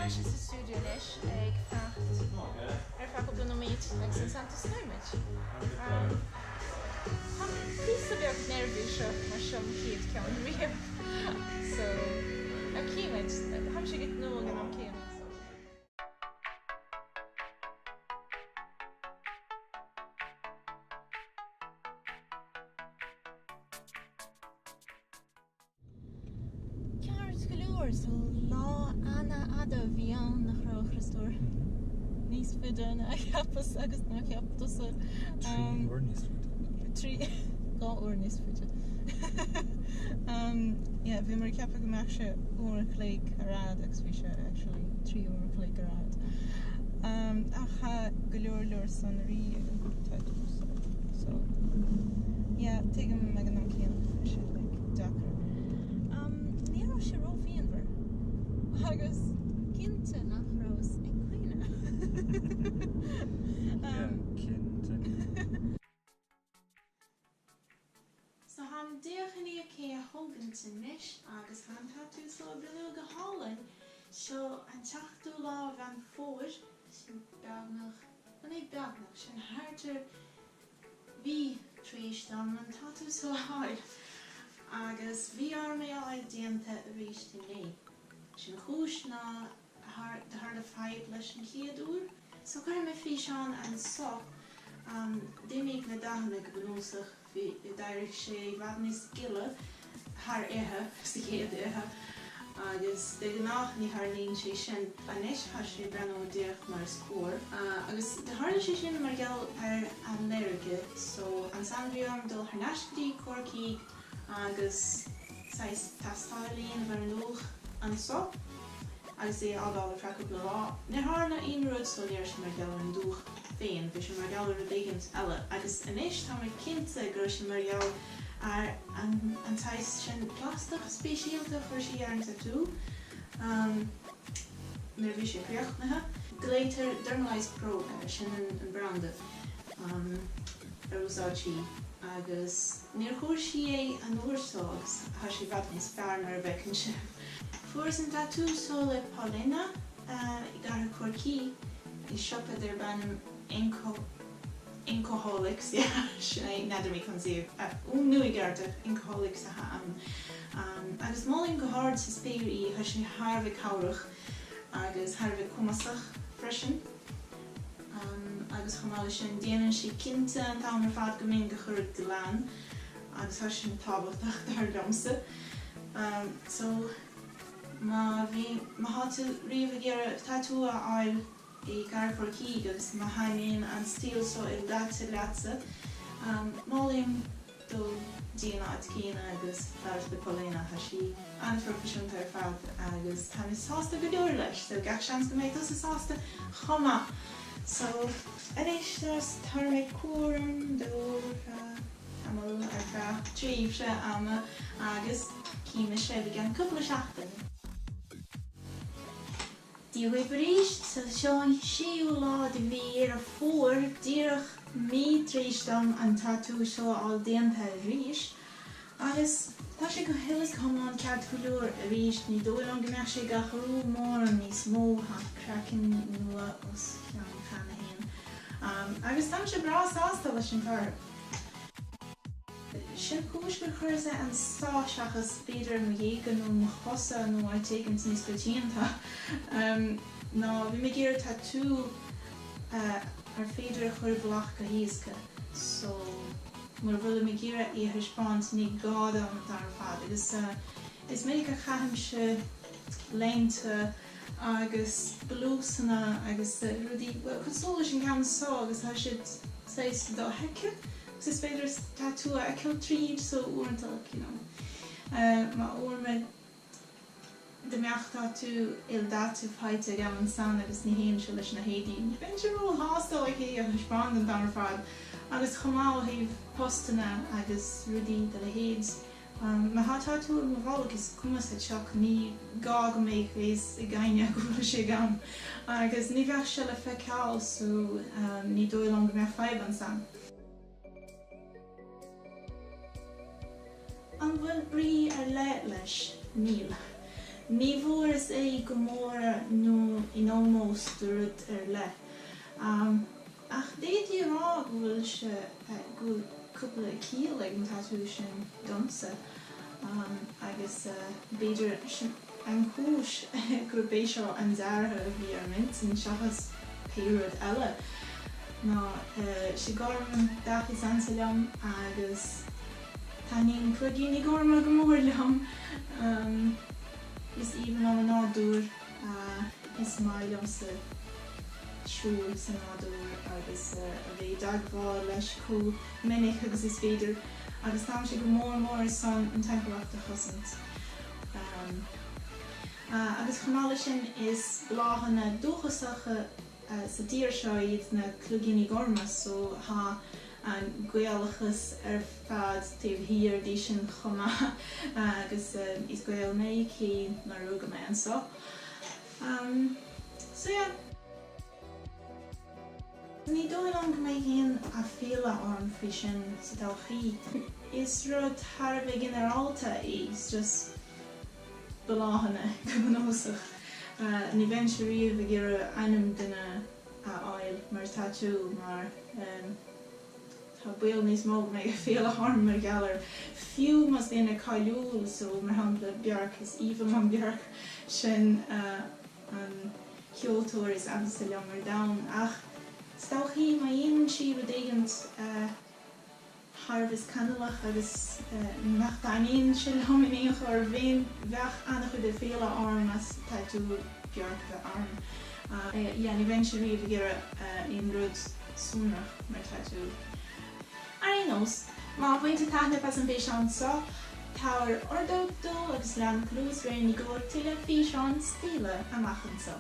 Nash is a studio leis ag fecht op an nóid ag san Santa Snoimid. Tá píosa bheag nervú seo mar seo chéad ceann riamh. So, a cíimiid, tham sé git nó gan am céim. So lá ana ada bhíán nach ra Christúr. Níos fuide na cheappas agus na cheaptas Trí uair níos fuide. Trí gá uair níos fuide. Bhí mar ceappa go meach sé uair chléig arad agus bhí sé actually 3 uair chléig arad. Acha go leor san rí title. So tuigim me an am céan sé Dakar. Ní ra sé ro bhíonmhar. Agus cinnte nach rás ag cuine. Cinnte. So han déchaní cé thuganta níis agus han tatú so brenn go hálainn seo an teachtú lá bhean fóir sin beagnach an é beagnach sin háirtear bhí tríist an tatú so háil agus bhí ar mé á déanta a ríist in sin chúis ná thar a feib leis an chéadúr. So chuir mé fí seán an so déimiigh na dahanna go bunúsach bhí d'éirigh sé bhad níos gile thar ithe sa chéad ithe agus de gnách ní thar líonn sé sin anis tha sé brenn díoch mar scór agus de tharla sé sin mar geall ar an léirige so an sanbhíorm dul th neisctí Corcaigh agus tastáilíonn bhar nuach an so agus é ágáil a freacha le lá. Na hána onróid so léir sin mar geall an dúch féin, bhí sin mar geall ar a dégant eile. Agus inis tá mar cinnte gur sin mar geall ar an tais sin plastach spéisialta chuir sí ar an tatú. Mar bhí sé creachtnathe. Gléitar Dermalize Pro sin an branda ar úsáidtí. Agus níor chuir sí é an uairságus tha sé bhad níos fearr ar bhecinn sin. Fuair an tatú so le Paulina I gar Corcaigh I siopa ar bannam Incoholics, sin nadidir mé consaíomh nuaigh garda Incoholics a agus máling go hard sa spéirí tha sé tharbh cabhrach agus tharbh cumasach freisin. Agus chamála sin déanann sí cinnte an táimar fad go mbeadh go chuir go lean agus tha sin tábhachtach dar domsa. So má hátu riamh ggéar tatú a áil I gar Corcaigh agus má haimíonn an stíl so I leatsa leatsa. Máling dul díanaid cíine agus fearr de Paulina tha sí anforpisiúnta ar fad agus tá is sásta go leor leis, so gach seans go méid is sásta chuma. So, inis tar méid cuaram dúr amul ar feadh tríomh sé ama agus cíime sé bhí gan cúpla seachtain. Díobh bríist sa seán siú lá de bhí ar a fór díreach mí trístam an tatú seo á déanta ríis agus tá sé go hilas chumán ceart chuúr a ríist ní dóil an gombeach sé ga chorú mór níos mó ha cracin nua os ceann chana hain. Agus tam sé bra sásta leis sin fearr. Sin cúis go chuirsa an stáiseachas féidir nó dhégan nó mo chosa nó ar teigent níos go tíanta. Ná bhí mé géar tatú ar féidir chuir blach go híosca. So mar bhfuil mé géar I thuispáint ní gáda an dar fad. Agus is mé go chaithim se leinte agus blúsanna agus rudí chusóla sin gan sá agus tha siad séis dá heice. Is féidir tatú a ceil tríd so uairntalach, má uair de meach tatú il datú fáite gan an san agus ní héon se leis na héadí. Ben sin ról hástal ag hí a thuispáint an dar fad. Agus chomáil híh postanna agus rudí de le héad. Má há tatú an bhálach is cumas seach ní gá go méid fééis I gcaine go sé gan. Agus ní bheith se le feiceáil so ní dóil an go mé feib an san. An bhfuil brí ar le leis níl. Ní bhuair is é go mór nó in ómós dúirt le. Ach déadí rá bhfuil se go cúpla cíal ag an tatú sin domsa. Agus beidir an chúis gur béis seo an deartha a bhí ar mint an seachas péiread eile. Ná si gorm dachas ansa leam agus tánín plugin gorma go mór leam. Is even an nádúr is mai leam sa siúil sa nádúr agus a bhí dagháil leis có minic agus is féidir agus tá sé go mór san an temperachta chosint. Agus chanála sin is bláhanna dúchasacha sa tír seo iad na clúgini gorma so ha an gwealachas fad tíh hir dí sin chuma agus is gweal mé cí na rúga mé an so. So yeah. Ní dóil an go mé híon a féla an frí sin sa dalchaí. Is rud tharbh generalta is just beláhanna gobanósach. Ní bhain se riamh gur ainm duine áil mar tatú mar tá buil níos mó mé a féla harm mar galar. Fiú mas déana caiúil so mar hapla bearc is even man bearc sin an ceoltóir is amsa leam mar dam ach Stauchaí má dhéanann si rudéigent Harvest canalach agus nach daíonn sin hominíoch ar bhéin bheach annach chud a féla arm as tatú bearc bheith arm. Ní bhain se riamh gur on rud súnach mar tatú. Arénos, má bhainte taithnamh as an bhí seán seo, táir ordódó agus lean clús réin i gcóir tuile bhí seán stíle amachchan seo.